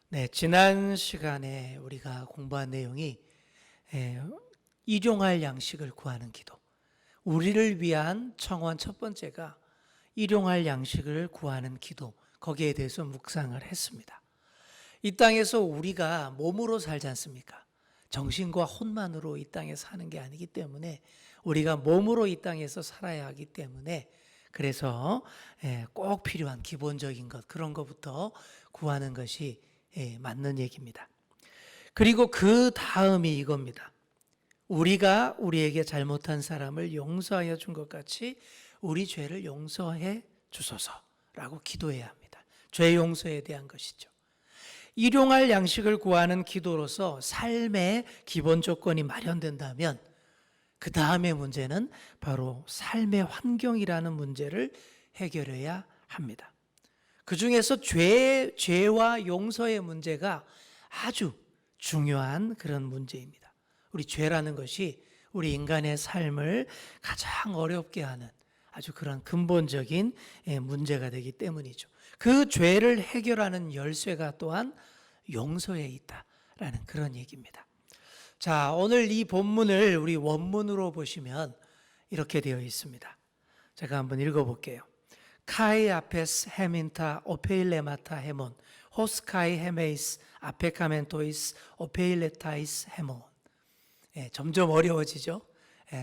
네, 지난 시간에 우리가 공부한 내용이 일용할 양식을 구하는 기도. 우리를 위한 청원 첫 번째가 일용할 양식을 구하는 기도. 거기에 대해서 묵상을 했습니다. 이 땅에서 우리가 몸으로 살지 않습니까? 정신과 혼만으로 이 땅에 사는 게 아니기 때문에 우리가 몸으로 이 땅에서 살아야 하기 때문에 그래서 꼭 필요한 기본적인 것, 그런 것부터 구하는 것이 맞는 얘기입니다. 그리고 그 다음이 이겁니다. 우리가 우리에게 잘못한 사람을 용서하여 준 것 같이 우리 죄를 용서해 주소서라고 기도해야 합니다. 죄 용서에 대한 것이죠. 일용할 양식을 구하는 기도로서 삶의 기본 조건이 마련된다면 그 다음의 문제는 바로 삶의 환경이라는 문제를 해결해야 합니다. 그 중에서 죄와 용서의 문제가 아주 중요한 그런 문제입니다. 우리 죄라는 것이 우리 인간의 삶을 가장 어렵게 하는 아주 그런 근본적인 문제가 되기 때문이죠. 그 죄를 해결하는 열쇠가 또한 용서에 있다라는 그런 얘기입니다. 자, 오늘 이 본문을 우리 원문으로 보시면 이렇게 되어 있습니다. 제가 한번 읽어볼게요. 카이 아페스 헤민타 오페일레마타 헤몬 호스카이 헤메이스 아페카멘토이스 오페일레타이스 헤몬. 점점 어려워지죠.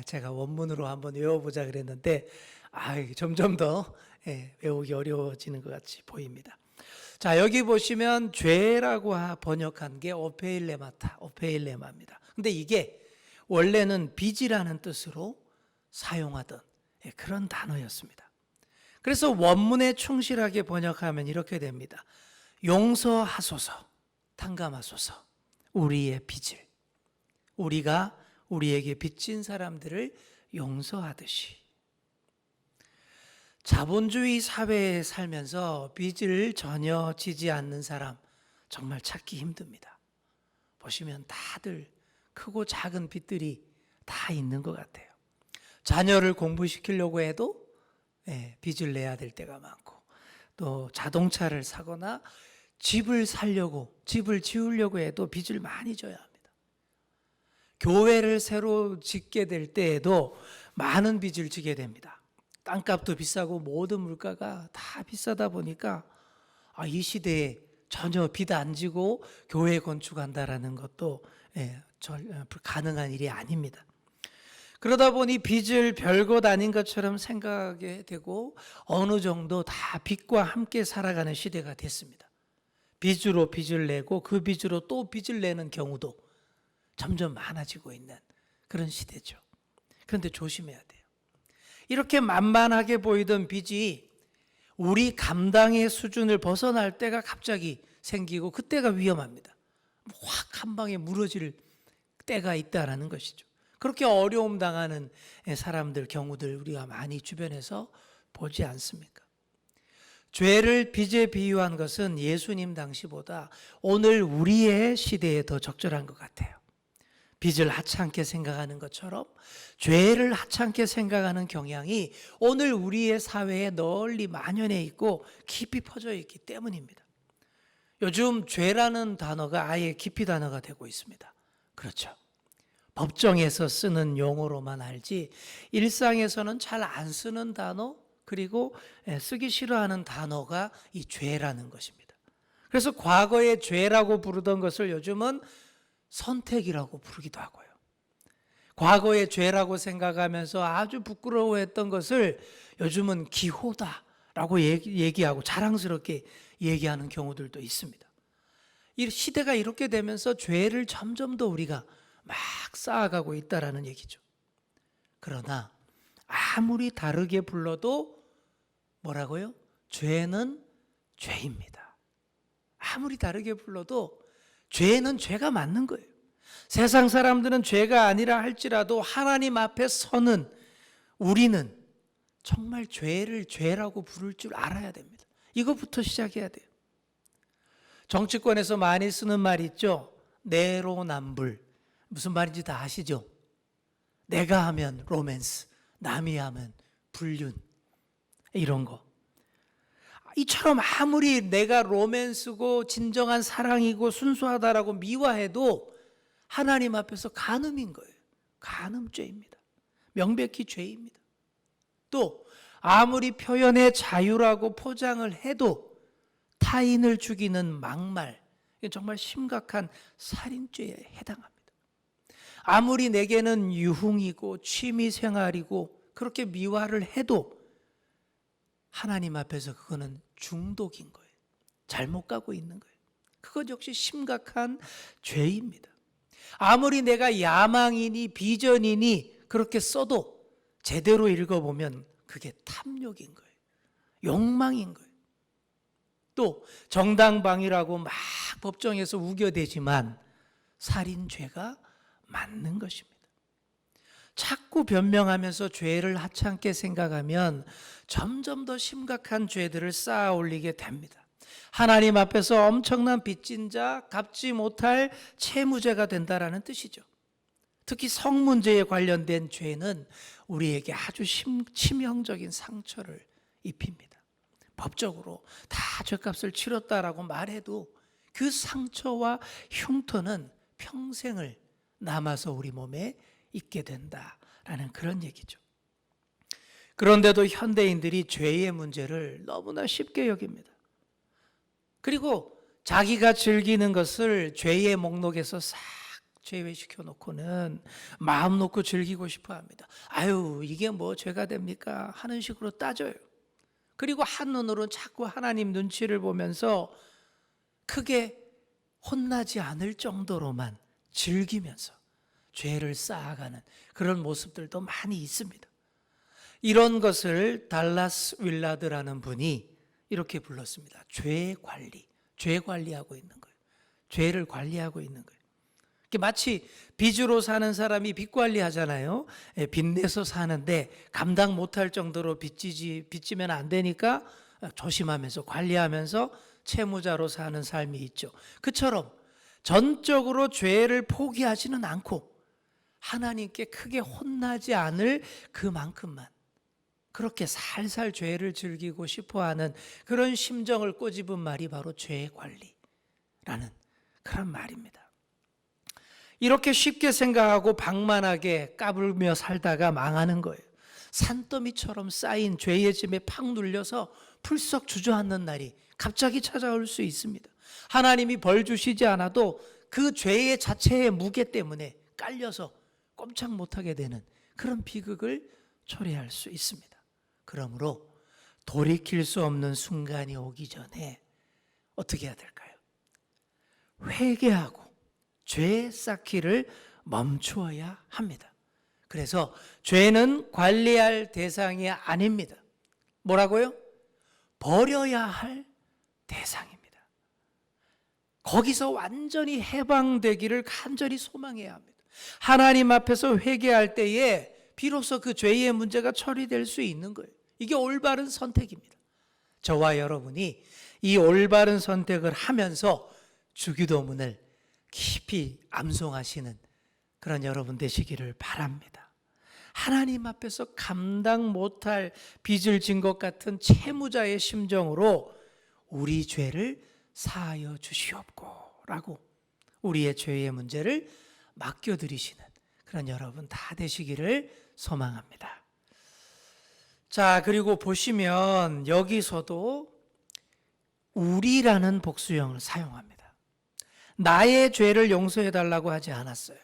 제가 원문으로 한번 외워보자 그랬는데 점점 더 외우기 어려워지는 것 같이 보입니다. 자, 여기 보시면 죄라고 번역한 게 오페일레마입니다. 근데 이게 원래는 빚이라는 뜻으로 사용하던 그런 단어였습니다. 그래서 원문에 충실하게 번역하면 이렇게 됩니다. 용서하소서, 탕감하소서, 우리의 빚을. 우리가 우리에게 빚진 사람들을 용서하듯이. 자본주의 사회에 살면서 빚을 전혀 지지 않는 사람 정말 찾기 힘듭니다. 보시면 다들 크고 작은 빚들이 다 있는 것 같아요. 자녀를 공부시키려고 해도 빚을 내야 될 때가 많고, 또 자동차를 사거나 집을 사려고, 집을 지으려고 해도 빚을 많이 져야 합니다. 교회를 새로 짓게 될 때에도 많은 빚을 지게 됩니다. 땅값도 비싸고 모든 물가가 다 비싸다 보니까 이 시대에 전혀 빚 안 지고 교회 건축한다라는 것도 가능한 일이 아닙니다. 그러다 보니 빚을 별것 아닌 것처럼 생각하게 되고 어느 정도 다 빚과 함께 살아가는 시대가 됐습니다. 빚으로 빚을 내고 그 빚으로 또 빚을 내는 경우도 점점 많아지고 있는 그런 시대죠. 그런데 조심해야 돼요. 이렇게 만만하게 보이던 빚이 우리 감당의 수준을 벗어날 때가 갑자기 생기고 그때가 위험합니다. 확 한 방에 무너질 때가 있다라는 것이죠. 그렇게 어려움 당하는 사람들 경우들 우리가 많이 주변에서 보지 않습니까? 죄를 빚에 비유한 것은 예수님 당시보다 오늘 우리의 시대에 더 적절한 것 같아요. 빚을 하찮게 생각하는 것처럼 죄를 하찮게 생각하는 경향이 오늘 우리의 사회에 널리 만연해 있고 깊이 퍼져 있기 때문입니다. 요즘 죄라는 단어가 아예 기피 단어가 되고 있습니다. 그렇죠. 법정에서 쓰는 용어로만 알지 일상에서는 잘 안 쓰는 단어, 그리고 쓰기 싫어하는 단어가 이 죄라는 것입니다. 그래서 과거에 죄라고 부르던 것을 요즘은 선택이라고 부르기도 하고요. 과거의 죄라고 생각하면서 아주 부끄러워했던 것을 요즘은 기호다라고 얘기하고 자랑스럽게 얘기하는 경우들도 있습니다. 이 시대가 이렇게 되면서 죄를 점점 더 우리가 막 쌓아가고 있다라는 얘기죠. 그러나 아무리 다르게 불러도 뭐라고요? 죄는 죄입니다. 아무리 다르게 불러도 죄는 죄가 맞는 거예요. 세상 사람들은 죄가 아니라 할지라도 하나님 앞에 서는 우리는 정말 죄를 죄라고 부를 줄 알아야 됩니다. 이것부터 시작해야 돼요. 정치권에서 많이 쓰는 말이 있죠. 내로남불. 무슨 말인지 다 아시죠? 내가 하면 로맨스, 남이 하면 불륜, 이런 거. 이처럼 아무리 내가 로맨스고 진정한 사랑이고 순수하다라고 미화해도 하나님 앞에서 간음인 거예요. 간음죄입니다. 명백히 죄입니다. 또 아무리 표현의 자유라고 포장을 해도 타인을 죽이는 막말, 이게 정말 심각한 살인죄에 해당합니다. 아무리 내게는 유흥이고 취미생활이고 그렇게 미화를 해도 하나님 앞에서 그거는 중독인 거예요. 잘못 가고 있는 거예요. 그것 역시 심각한 죄입니다. 아무리 내가 야망이니 비전이니 그렇게 써도 제대로 읽어보면 그게 탐욕인 거예요. 욕망인 거예요. 또 정당방위라고 막 법정에서 우겨대지만 살인죄가 맞는 것입니다. 자꾸 변명하면서 죄를 하찮게 생각하면 점점 더 심각한 죄들을 쌓아 올리게 됩니다. 하나님 앞에서 엄청난 빚진 자, 갚지 못할 채무죄가 된다라는 뜻이죠. 특히 성문제에 관련된 죄는 우리에게 아주 치명적인 상처를 입힙니다. 법적으로 다 죄값을 치렀다라고 말해도 그 상처와 흉터는 평생을 남아서 우리 몸에 있게 된다라는 그런 얘기죠. 그런데도 현대인들이 죄의 문제를 너무나 쉽게 여깁니다. 그리고 자기가 즐기는 것을 죄의 목록에서 싹 제외시켜 놓고는 마음 놓고 즐기고 싶어 합니다. 아유, 이게 뭐 죄가 됩니까? 하는 식으로 따져요. 그리고 한눈으로는 자꾸 하나님 눈치를 보면서 크게 혼나지 않을 정도로만 즐기면서 죄를 쌓아가는 그런 모습들도 많이 있습니다. 이런 것을 달라스 윌라드라는 분이 이렇게 불렀습니다. 죄 관리, 죄 관리하고 있는 거예요. 죄를 관리하고 있는 거예요. 마치 빚으로 사는 사람이 빚 관리하잖아요. 빚내서 사는데 감당 못할 정도로 빚지면 안 되니까 조심하면서 관리하면서 채무자로 사는 삶이 있죠. 그처럼 전적으로 죄를 포기하지는 않고 하나님께 크게 혼나지 않을 그만큼만 그렇게 살살 죄를 즐기고 싶어하는 그런 심정을 꼬집은 말이 바로 죄 관리라는 그런 말입니다. 이렇게 쉽게 생각하고 방만하게 까불며 살다가 망하는 거예요. 산더미처럼 쌓인 죄의 짐에 팍 눌려서 풀썩 주저앉는 날이 갑자기 찾아올 수 있습니다. 하나님이 벌 주시지 않아도 그 죄의 자체의 무게 때문에 깔려서 꼼짝 못하게 되는 그런 비극을 초래할 수 있습니다. 그러므로 돌이킬 수 없는 순간이 오기 전에 어떻게 해야 될까요? 회개하고 죄 쌓기를 멈추어야 합니다. 그래서 죄는 관리할 대상이 아닙니다. 뭐라고요? 버려야 할 대상입니다. 거기서 완전히 해방되기를 간절히 소망해야 합니다. 하나님 앞에서 회개할 때에 비로소 그 죄의 문제가 처리될 수 있는 거예요. 이게 올바른 선택입니다. 저와 여러분이 이 올바른 선택을 하면서 주기도문을 깊이 암송하시는 그런 여러분 되시기를 바랍니다. 하나님 앞에서 감당 못할 빚을 진 것 같은 채무자의 심정으로 우리 죄를 사하여 주시옵고 라고 우리의 죄의 문제를 맡겨드리시는 그런 여러분 다 되시기를 소망합니다. 자, 그리고 보시면 여기서도 우리라는 복수형을 사용합니다. 나의 죄를 용서해달라고 하지 않았어요.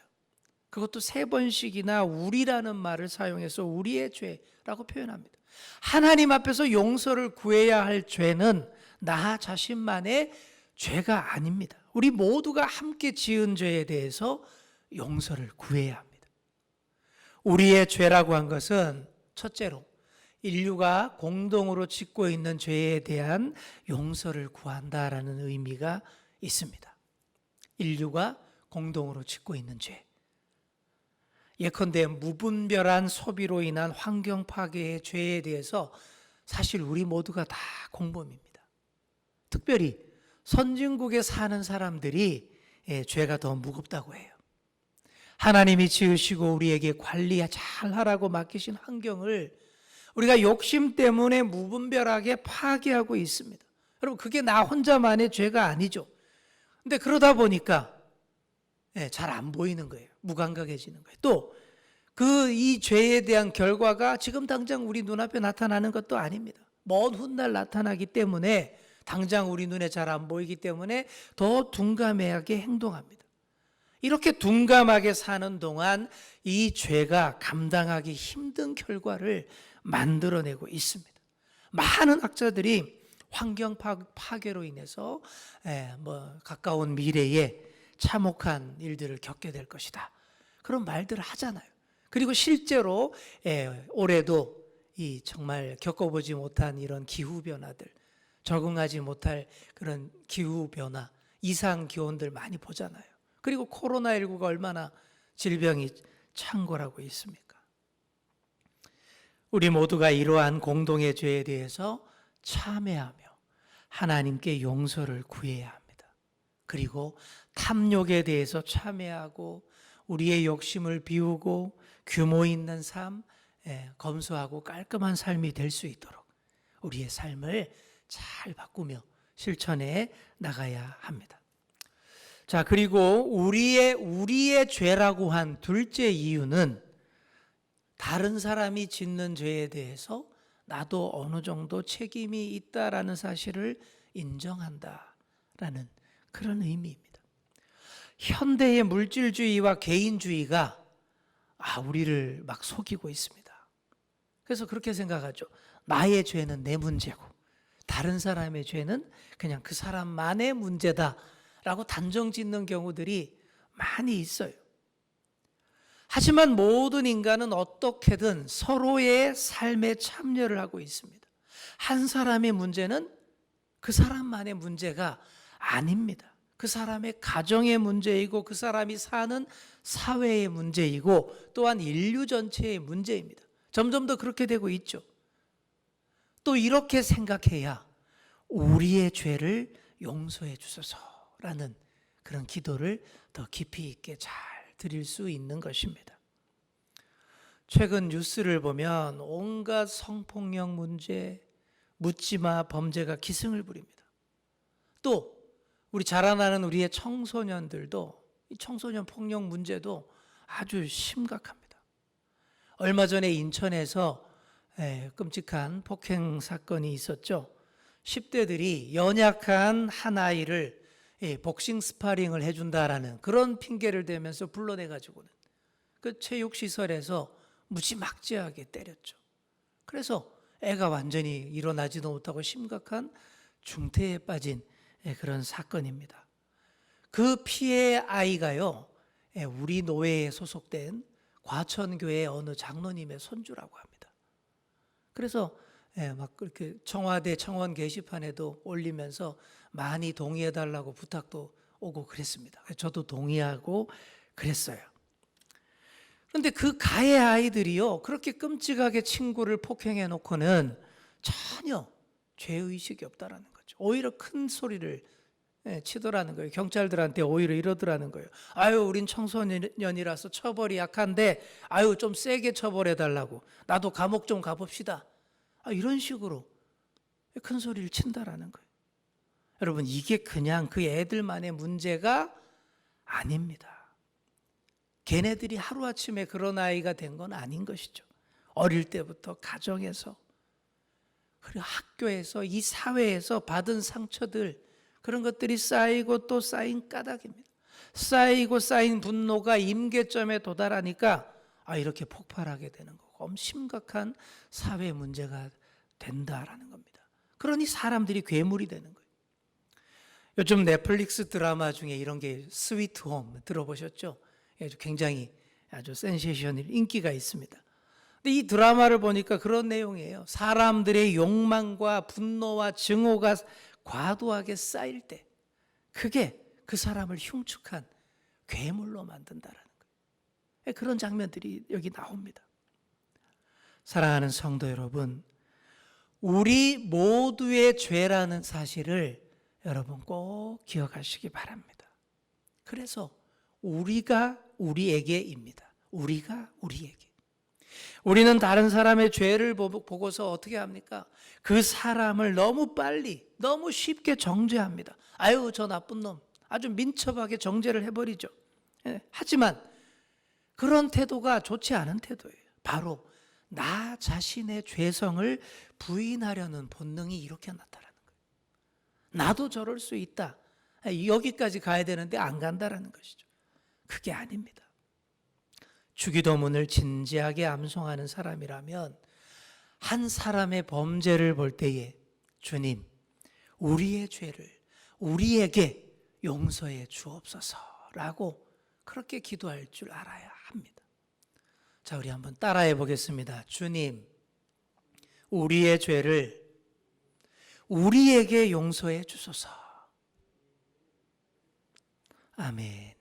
그것도 3번씩이나 우리라는 말을 사용해서 우리의 죄라고 표현합니다. 하나님 앞에서 용서를 구해야 할 죄는 나 자신만의 죄가 아닙니다. 우리 모두가 함께 지은 죄에 대해서 용서를 구해야 합니다. 우리의 죄라고 한 것은 첫째로 인류가 공동으로 짓고 있는 죄에 대한 용서를 구한다라는 의미가 있습니다. 인류가 공동으로 짓고 있는 죄. 예컨대 무분별한 소비로 인한 환경 파괴의 죄에 대해서 사실 우리 모두가 다 공범입니다. 특별히 선진국에 사는 사람들이 죄가 더 무겁다고 해요. 하나님이 지으시고 우리에게 관리 잘 하라고 맡기신 환경을 우리가 욕심 때문에 무분별하게 파괴하고 있습니다. 여러분, 그게 나 혼자만의 죄가 아니죠. 근데 그러다 보니까 잘 안 보이는 거예요. 무감각해지는 거예요. 또 이 죄에 대한 결과가 지금 당장 우리 눈앞에 나타나는 것도 아닙니다. 먼 훗날 나타나기 때문에 당장 우리 눈에 잘 안 보이기 때문에 더 둔감하게 행동합니다. 이렇게 둔감하게 사는 동안 이 죄가 감당하기 힘든 결과를 만들어내고 있습니다. 많은 학자들이 환경 파괴로 인해서 가까운 미래에 참혹한 일들을 겪게 될 것이다, 그런 말들을 하잖아요. 그리고 실제로 올해도 이 정말 겪어보지 못한 이런 기후변화들, 적응하지 못할 그런 기후변화, 이상 기온들 많이 보잖아요. 그리고 코로나19가 얼마나 질병이 창궐하고 있습니까? 우리 모두가 이러한 공동의 죄에 대해서 참회하며 하나님께 용서를 구해야 합니다. 그리고 탐욕에 대해서 참회하고 우리의 욕심을 비우고 규모 있는 삶, 검소하고 깔끔한 삶이 될 수 있도록 우리의 삶을 잘 바꾸며 실천해 나가야 합니다. 자, 그리고 우리의 죄라고 한 둘째 이유는 다른 사람이 짓는 죄에 대해서 나도 어느 정도 책임이 있다라는 사실을 인정한다라는 그런 의미입니다. 현대의 물질주의와 개인주의가 우리를 막 속이고 있습니다. 그래서 그렇게 생각하죠. 나의 죄는 내 문제고 다른 사람의 죄는 그냥 그 사람만의 문제다라고 단정 짓는 경우들이 많이 있어요. 하지만 모든 인간은 어떻게든 서로의 삶에 참여를 하고 있습니다. 한 사람의 문제는 그 사람만의 문제가 아닙니다. 그 사람의 가정의 문제이고 그 사람이 사는 사회의 문제이고 또한 인류 전체의 문제입니다. 점점 더 그렇게 되고 있죠. 또 이렇게 생각해야 우리의 죄를 용서해 주소서라는 그런 기도를 더 깊이 있게 잘 드릴 수 있는 것입니다. 최근 뉴스를 보면 온갖 성폭력 문제, 묻지마 범죄가 기승을 부립니다. 또 우리 자라나는 우리의 청소년들도 이 청소년 폭력 문제도 아주 심각합니다. 얼마 전에 인천에서 끔찍한 폭행 사건이 있었죠. 10대들이 연약한 한 아이를 복싱 스파링을 해준다라는 그런 핑계를 대면서 불러내가지고는 그 체육시설에서 무지막지하게 때렸죠. 그래서 애가 완전히 일어나지도 못하고 심각한 중태에 빠진 그런 사건입니다. 그 피해 아이가요, 우리 노회에 소속된 과천교회 어느 장로님의 손주라고 합니다. 그래서 막 그렇게 청와대 청원 게시판에도 올리면서 많이 동의해달라고 부탁도 오고 그랬습니다. 저도 동의하고 그랬어요. 그런데 그 가해 아이들이요, 그렇게 끔찍하게 친구를 폭행해 놓고는 전혀 죄의식이 없다라는 거죠. 오히려 큰 소리를 치더라는 거예요. 경찰들한테 오히려 이러더라는 거예요. 우린 청소년이라서 처벌이 약한데 좀 세게 처벌해달라고, 나도 감옥 좀 가봅시다. 이런 식으로 큰 소리를 친다라는 거예요. 여러분, 이게 그냥 그 애들만의 문제가 아닙니다. 걔네들이 하루아침에 그런 아이가 된 건 아닌 것이죠. 어릴 때부터 가정에서, 그리고 학교에서, 이 사회에서 받은 상처들, 그런 것들이 쌓이고 또 쌓인 까닭입니다. 쌓이고 쌓인 분노가 임계점에 도달하니까 이렇게 폭발하게 되는 거고, 심각한 사회 문제가 된다라는 겁니다. 그러니 사람들이 괴물이 되는 거예요. 요즘 넷플릭스 드라마 중에 이런 게 스위트 홈 들어보셨죠? 굉장히 아주 센세이션을 인기가 있습니다. 근데 이 드라마를 보니까 그런 내용이에요. 사람들의 욕망과 분노와 증오가 과도하게 쌓일 때 그게 그 사람을 흉측한 괴물로 만든다라는 거예요. 그런 장면들이 여기 나옵니다. 사랑하는 성도 여러분, 우리 모두의 죄라는 사실을 여러분 꼭 기억하시기 바랍니다. 그래서 우리가 우리에게입니다. 우리가 우리에게. 우리는 다른 사람의 죄를 보고서 어떻게 합니까? 그 사람을 너무 빨리, 너무 쉽게 정죄합니다. 아유, 저 나쁜 놈. 아주 민첩하게 정죄를 해버리죠. 하지만 그런 태도가 좋지 않은 태도예요. 바로 나 자신의 죄성을 부인하려는 본능이 이렇게 나타나는 거예요. 나도 저럴 수 있다. 여기까지 가야 되는데 안 간다라는 것이죠. 그게 아닙니다. 주기도문을 진지하게 암송하는 사람이라면 한 사람의 범죄를 볼 때에 주님, 우리의 죄를 우리에게 용서해 주옵소서라고 그렇게 기도할 줄 알아야 합니다. 자, 우리 한번 따라해 보겠습니다. 주님, 우리의 죄를 우리에게 용서해 주소서. 아멘.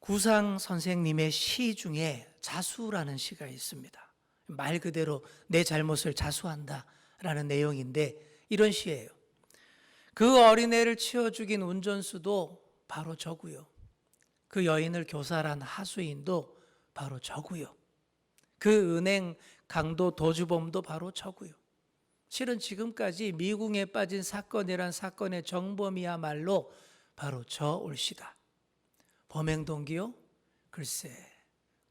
구상 선생님의 시 중에 자수라는 시가 있습니다. 말 그대로 내 잘못을 자수한다 라는 내용인데 이런 시예요. 그 어린애를 치워 죽인 운전수도 바로 저고요. 그 여인을 교살한 하수인도 바로 저고요. 그 은행 강도 도주범도 바로 저고요. 실은 지금까지 미궁에 빠진 사건이란 사건의 정범이야말로 바로 저 올시다. 범행 동기요? 글쎄,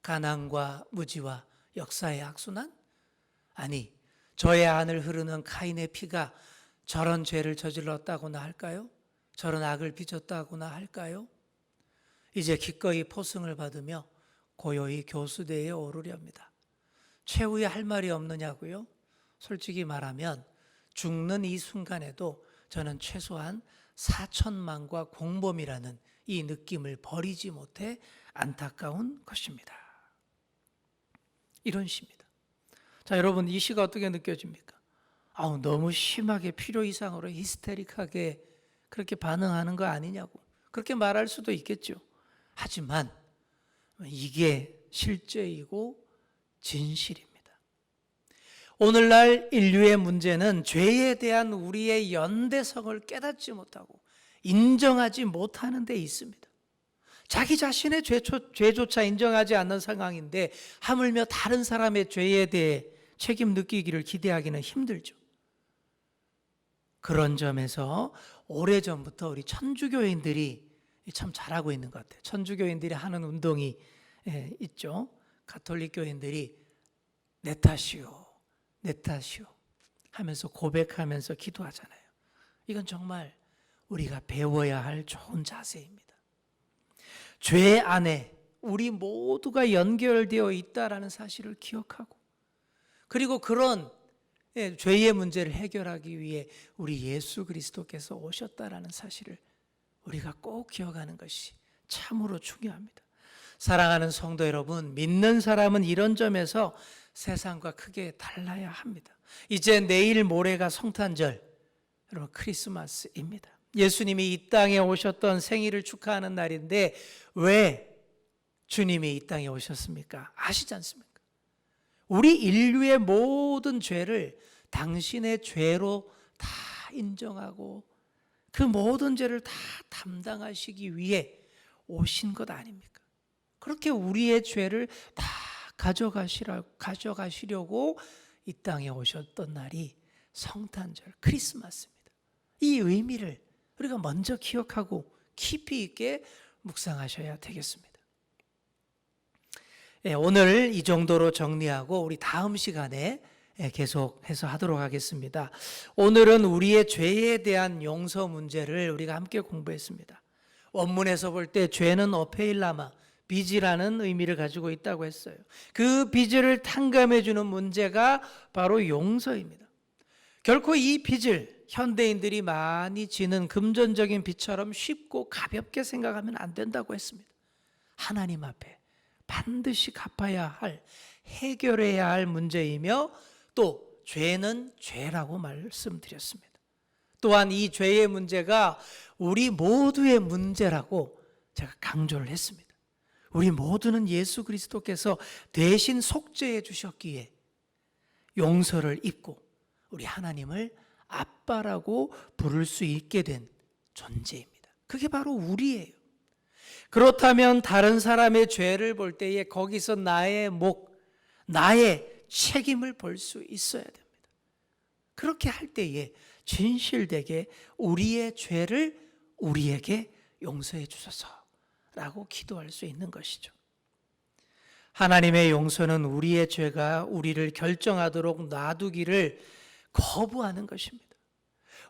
가난과 무지와 역사의 악순환? 아니, 저의 안을 흐르는 카인의 피가 저런 죄를 저질렀다고나 할까요? 저런 악을 빚었다고나 할까요? 이제 기꺼이 포승을 받으며 고요히 교수대에 오르렵니다. 최후에 할 말이 없느냐고요? 솔직히 말하면 죽는 이 순간에도 저는 최소한 4천만과 공범이라는 이 느낌을 버리지 못해 안타까운 것입니다. 이런 시입니다. 자, 여러분 이 시가 어떻게 느껴집니까? 너무 심하게 필요 이상으로 히스테릭하게 그렇게 반응하는 거 아니냐고 그렇게 말할 수도 있겠죠. 하지만 이게 실제이고 진실입니다. 오늘날 인류의 문제는 죄에 대한 우리의 연대성을 깨닫지 못하고 인정하지 못하는 데 있습니다. 자기 자신의 죄조차 인정하지 않는 상황인데 하물며 다른 사람의 죄에 대해 책임 느끼기를 기대하기는 힘들죠. 그런 점에서 오래전부터 우리 천주교인들이 참 잘하고 있는 것 같아요. 천주교인들이 하는 운동이 있죠. 가톨릭 교인들이 내 탓이요, 내 탓이요 하면서 고백하면서 기도하잖아요. 이건 정말 우리가 배워야 할 좋은 자세입니다. 죄 안에 우리 모두가 연결되어 있다라는 사실을 기억하고 그리고 그런 죄의 문제를 해결하기 위해 우리 예수 그리스도께서 오셨다라는 사실을 우리가 꼭 기억하는 것이 참으로 중요합니다. 사랑하는 성도 여러분, 믿는 사람은 이런 점에서 세상과 크게 달라야 합니다. 이제 내일 모레가 성탄절, 여러분 크리스마스입니다. 예수님이 이 땅에 오셨던 생일을 축하하는 날인데 왜 주님이 이 땅에 오셨습니까? 아시지 않습니까? 우리 인류의 모든 죄를 당신의 죄로 다 인정하고 그 모든 죄를 다 담당하시기 위해 오신 것 아닙니까? 그렇게 우리의 죄를 다 가져가시려고 이 땅에 오셨던 날이 성탄절, 크리스마스입니다. 이 의미를 우리가 먼저 기억하고 깊이 있게 묵상하셔야 되겠습니다. 오늘 이 정도로 정리하고 우리 다음 시간에 계속해서 하도록 하겠습니다. 오늘은 우리의 죄에 대한 용서 문제를 우리가 함께 공부했습니다. 원문에서 볼 때 죄는 어페일라마, 빚이라는 의미를 가지고 있다고 했어요. 그 빚을 탕감해 주는 문제가 바로 용서입니다. 결코 이 빚을 현대인들이 많이 지는 금전적인 빚처럼 쉽고 가볍게 생각하면 안 된다고 했습니다. 하나님 앞에 반드시 갚아야 할, 해결해야 할 문제이며 또 죄는 죄라고 말씀드렸습니다. 또한 이 죄의 문제가 우리 모두의 문제라고 제가 강조를 했습니다. 우리 모두는 예수 그리스도께서 대신 속죄해 주셨기에 용서를 입고 우리 하나님을 아빠라고 부를 수 있게 된 존재입니다. 그게 바로 우리예요. 그렇다면 다른 사람의 죄를 볼 때에 거기서 나의 목, 나의 책임을 볼 수 있어야 됩니다. 그렇게 할 때에 진실되게 우리의 죄를 우리에게 용서해 주소서라고 기도할 수 있는 것이죠. 하나님의 용서는 우리의 죄가 우리를 결정하도록 놔두기를 거부하는 것입니다.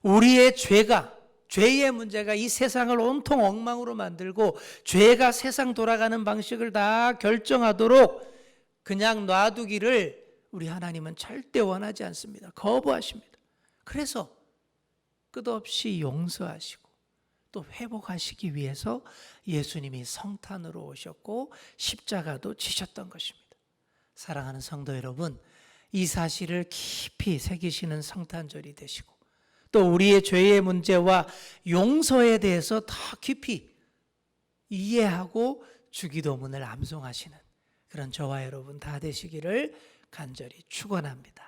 우리의 죄의 문제가 이 세상을 온통 엉망으로 만들고 죄가 세상 돌아가는 방식을 다 결정하도록 그냥 놔두기를 우리 하나님은 절대 원하지 않습니다. 거부하십니다. 그래서 끝없이 용서하시고 또 회복하시기 위해서 예수님이 성탄으로 오셨고 십자가도 지셨던 것입니다. 사랑하는 성도 여러분, 이 사실을 깊이 새기시는 성탄절이 되시고 또 우리의 죄의 문제와 용서에 대해서 더 깊이 이해하고 주기도문을 암송하시는 그런 저와 여러분 다 되시기를 간절히 축원합니다.